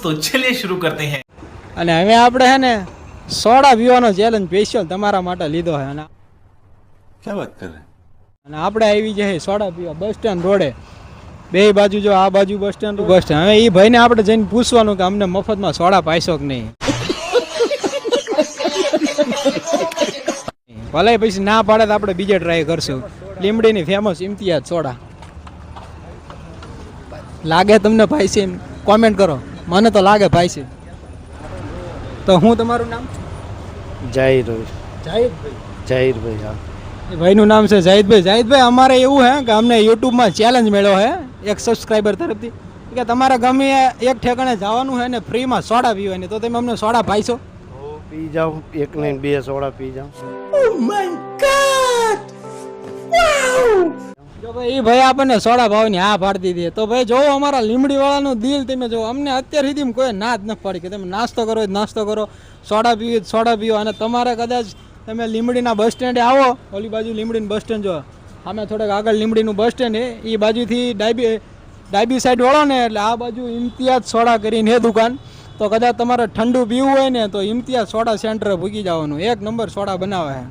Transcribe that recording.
तो चलिए शुरू करते हैं। અને હવે આપણે હે ને સોડા પીવાનો ચેલેન્જ સ્પેશિયલ તમારા માટે લીધો છે અને क्या बात कर रहे हैं? આપણે આવી જાય સોડા પીવા બસ સ્ટેન્ડ રોડે બે બાજુ જો આ બાજુ બસ સ્ટેન્ડ હવે એ ભાઈને આપણે જઈને પૂછવાનું કે અમને મફતમાં સોડા પાઈશો કે નહીં. ભલે પછી ના પાડે તો આપણે બીજે ટ્રાય કરશું. લીમડીની ફેમસ ઇમ્તિયાઝ સોડા લાગે તમને ભાઈ છે? કોમેન્ટ કરો. મને તો લાગે ભાઈ છે. તો હું તમારું નામ? જાહિરભાઈ હા. ભાઈનું નામ છે જાહિદભાઈ. જાહિદભાઈ, અમારે એવું હે કે અમને યુટ્યુબમાં ચેલેન્જ મળ્યો છે એક સબસ્ક્રાઈબર તરફથી કે તમારે ગમે એક ઠેકાણે જવાનું છે ને ફ્રીમાં સોડા પીવાની, તો તમે અમને સોડા પાઈશો? પી જાઓ, એક નહીં બે સોડા પી જાઓ. જો ભાઈ એ ભાઈ આપણને સોડા ભાવની હા પાડી દીધી. તો ભાઈ જોવો અમારા લીમડી વાળાનું દિલ તમે જો. અમને અત્યાર સુધી કોઈ ના જ નથી પાડી કે તમે નાસ્તો કરો નાસ્તો કરો, સોડા પીવી સોડા પીવો. અને તમારે કદાચ તમે લીમડીના બસ સ્ટેન્ડે આવો, ઓલી બાજુ લીમડીનું બસ સ્ટેન્ડ જો સામે થોડેક આગળ લીમડીનું બસ સ્ટેન્ડ છે, એ બાજુથી ડાબી સાઈડ વળો ને એટલે આ બાજુ ઇમ્તિયાઝ સોડા કરીને દુકાન. તો કદાચ તમારે ઠંડુ પીવું હોય ને તો ઇમ્તિયાઝ સોડા સેન્ટરે ભૂકી જવાનું. એક નંબર સોડા બનાવે છે.